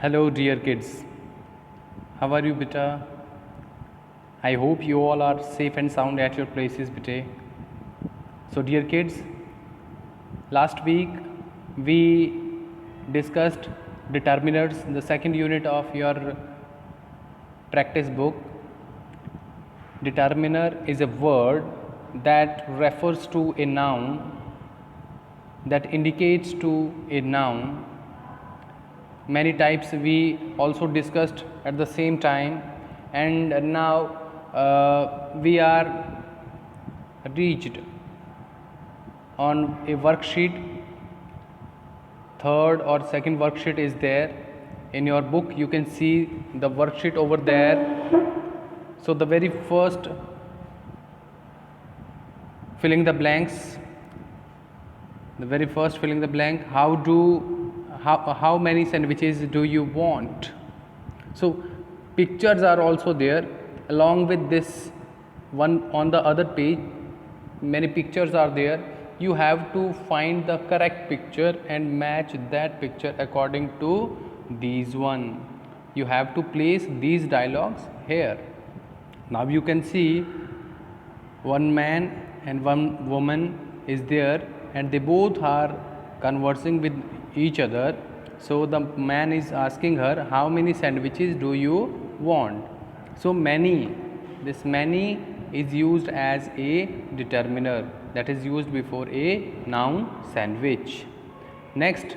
Hello, dear kids. How are you, beta? I hope you all are safe and sound at your places, beta. So, dear kids, last week we discussed determiners, the second unit of your practice book. Determiner is a word that refers to a noun, that indicates to a noun. Many types we also discussed at the same time, and now we are reached on a worksheet. Third or second worksheet is there in your book. You can see the worksheet over there. So the very first, filling the blanks, how many sandwiches do you want? So pictures are also there along with this one. On the other page many pictures are there. You have to find the correct picture and match that picture according to these one. You have to place these dialogues here. Now you can see one man and one woman is there, and they both are conversing with each other. So the man is asking her, how many sandwiches do you want? So many, this many is used as a determiner, that is used before a noun sandwich. Next,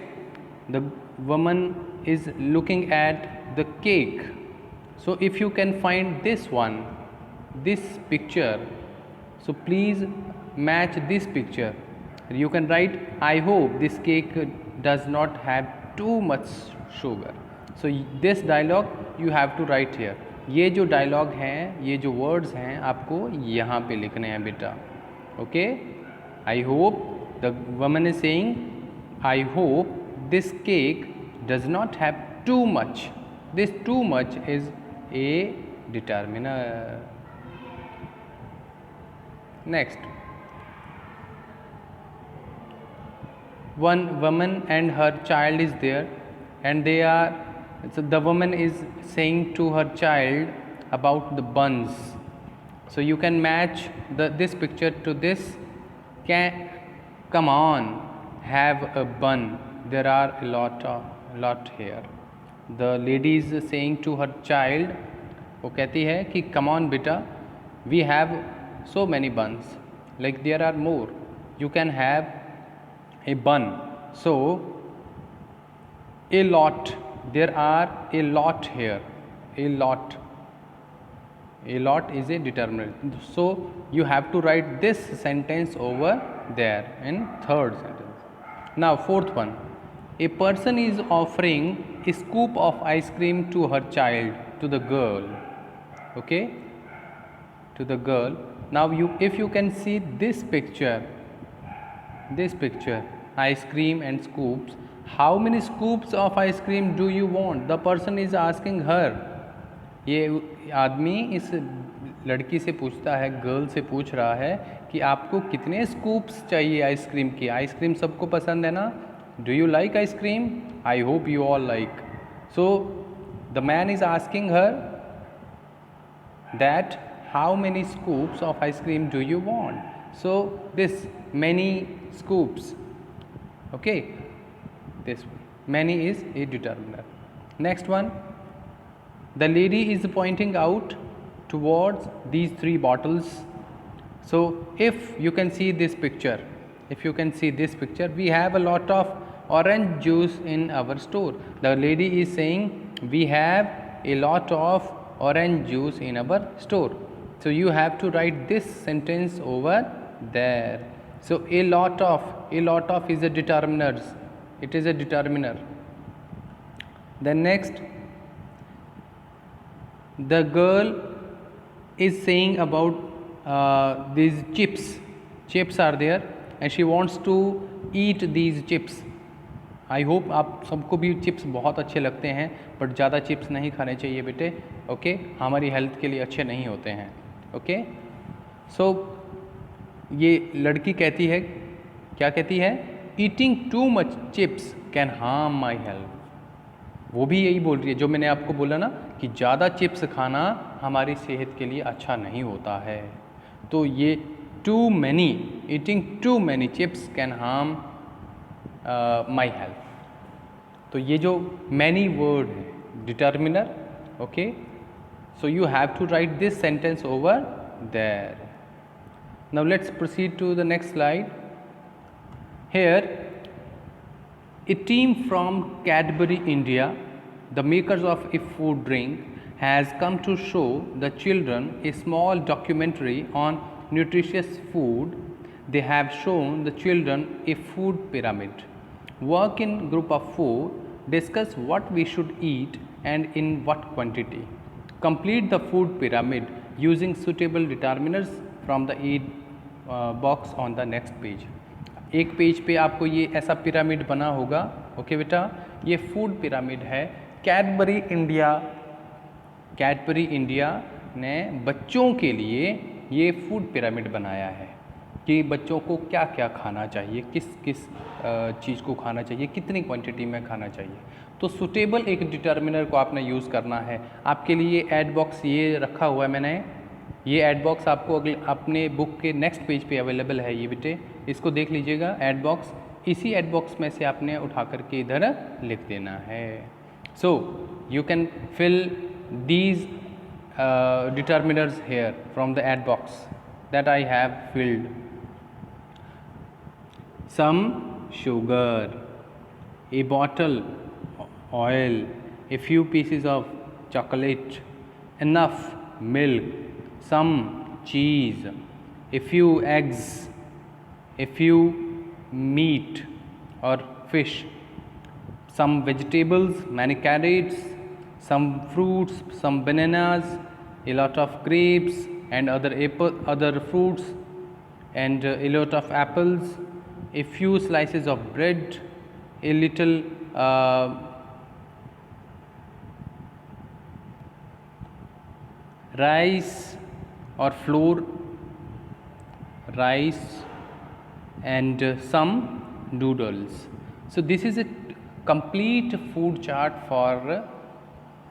the woman is looking at the cake. So if you can find this one, this picture, so please match this picture. You can write, I hope this cake does not have too much sugar. So this dialogue you have to write here. ये जो dialogue हैं, ये जो words हैं, आपको यहाँ पे लिखने हैं बेटा. Okay, I hope, the woman is saying, I hope this cake does not have too much. This too much is a determiner. Next, one woman and her child is there, and so the woman is saying to her child about the buns. So you can match this picture to this. Come on, have a bun. There are a lot here. The lady is saying to her child, वो कहती है कि come on beta, we have so many buns, like there are more, you can have a bun. So a lot, there are a lot here. A lot is a determiner. So you have to write this sentence over there in third sentence. Now fourth one, a person is offering a scoop of ice cream to her child, to the girl. Okay, to the girl. Now if you can see this picture, ice cream and scoops, how many scoops of ice cream do you want? The person is asking her. ये आदमी इस लड़की से पूछता है, girl से पूछ रहा है कि आपको कितने स्कूप्स चाहिए आइसक्रीम की. आइसक्रीम सबको पसंद है ना? Do you like ice cream? I hope you all like. So the man is asking her that how many scoops of ice cream do you want? So this many scoops. Okay, this one, many is a determiner. Next one, the lady is pointing out towards these three bottles. So if you can see this picture, we have a lot of orange juice in our store. The lady is saying we have a lot of orange juice in our store. So you have to write this sentence over there. So a lot of is a determiner. It is a determiner. Then next, the girl is saying about these chips. Chips are there and she wants to eat these chips. I hope आप सबको भी chips बहुत अच्छे लगते हैं, but ज़्यादा chips नहीं खाने चाहिए बेटे. ओके, हमारी हेल्थ के लिए अच्छे नहीं होते हैं. ओके, सो ये लड़की कहती है, क्या कहती है? Eating too much chips can harm my health. वो भी यही बोल रही है जो मैंने आपको बोला ना कि ज़्यादा चिप्स खाना हमारी सेहत के लिए अच्छा नहीं होता है। तो ये too many, eating too many chips can harm my health. तो ये जो मैनी वर्ड है determiner, okay, so you have to write this sentence over there. Now let's proceed to the next slide. Here a team from Cadbury India, the makers of a food drink, has come to show the children a small documentary on nutritious food. They have shown the children a food pyramid. Work in group of 4, discuss what we should eat and in what quantity. Complete the food pyramid using suitable determiners from the aid box on the next page. एक page पे आपको ये ऐसा pyramid बना होगा, okay बेटा, ये food pyramid है। कैडबरी इंडिया ने बच्चों के लिए ये फूड पिरामिड बनाया है कि बच्चों को क्या क्या खाना चाहिए, किस किस चीज़ को खाना चाहिए, कितनी क्वांटिटी में खाना चाहिए। तो सुटेबल एक डिटर्मिनर को आपने यूज़ करना है। आपके लिए एड बॉक्स ये रखा हुआ है मैंने, ये एड बॉक्स आपको अगले अपने बुक के नेक्स्ट पेज पे अवेलेबल है। ये बेटे इसको देख लीजिएगा एड बॉक्स, इसी एड बॉक्स में से आपने उठा करके इधर लिख देना है। So you can fill these determiners here from the add box that I have filled. Some sugar, a bottle oil, a few pieces of chocolate, enough milk, some cheese, a few eggs, a few meat or fish, some vegetables, many carrots, some fruits, some bananas, a lot of grapes and other fruits, and a lot of apples, a few slices of bread, a little rice or flour, rice, and some noodles. So this is a complete food chart for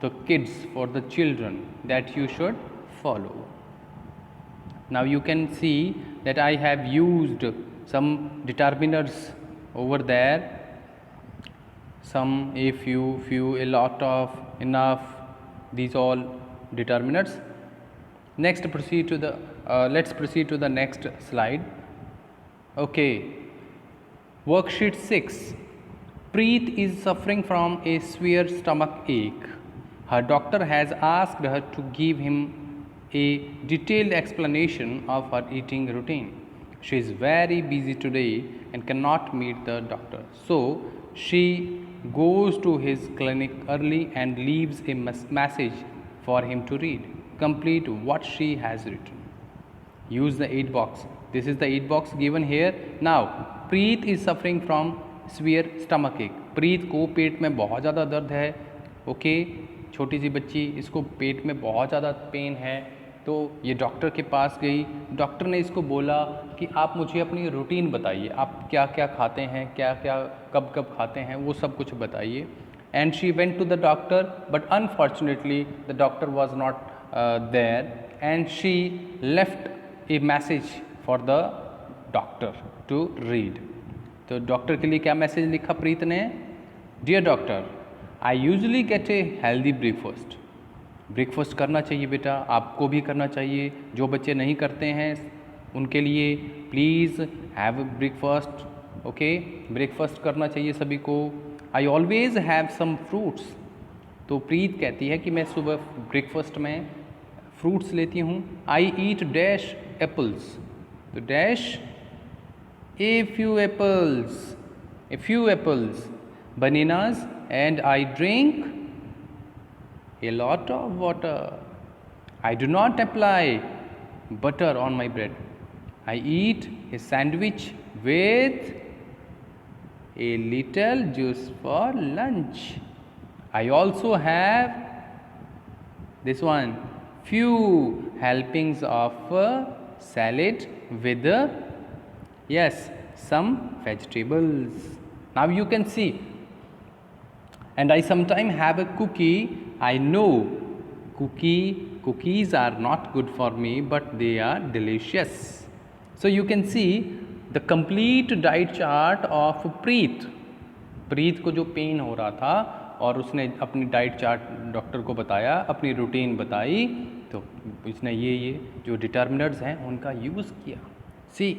the kids, for the children, that you should follow. Now you can see that I have used some determiners over there, some, a few, a lot of, enough, these all determiners. Next proceed to the let's proceed to the next slide. Okay, worksheet 6. Preet is suffering from a severe stomach ache. Her doctor has asked her to give him a detailed explanation of her eating routine. She is very busy today and cannot meet the doctor. So she goes to his clinic early and leaves a message for him to read. Complete what she has written. Use the aid box. This is the aid box given here. Now Preet is suffering from severe stomach ache. प्रीत को पेट में बहुत ज़्यादा दर्द है, okay, छोटी सी बच्ची, इसको पेट में बहुत ज़्यादा पेन है। तो ये डॉक्टर के पास गई, डॉक्टर ने इसको बोला कि आप मुझे अपनी रूटीन बताइए, आप क्या क्या खाते हैं, क्या क्या कब कब खाते हैं, वो सब कुछ बताइए। And she went to the doctor, but unfortunately the doctor was not there and she left a message for the doctor to read. तो डॉक्टर के लिए क्या मैसेज लिखा प्रीत ने? Dear doctor, I usually get a healthy breakfast. Breakfast करना चाहिए बेटा, आपको भी करना चाहिए। जो बच्चे नहीं करते हैं उनके लिए please have breakfast, okay, breakfast करना चाहिए सभी को। I always have some fruits. तो प्रीत कहती है कि मैं सुबह ब्रेकफास्ट में फ्रूट्स लेती हूँ। आई ईट डैश एप्पल्स, तो dash a few apples, bananas, and I drink a lot of water. I do not apply butter on my bread. I eat a sandwich with a little juice for lunch. I also have this one, few helpings of salad with yes, some vegetables. Now you can see and I sometimes have a cookie. I know cookies are not good for me, but they are delicious. So you can see the complete diet chart of Preet. प्रीत को जो pen हो रहा था और उसने अपनी diet chart doctor को बताया, अपनी रूटीन बताई, तो इसने ये जो डिटर्मिनर्स हैं उनका यूज़ किया। सी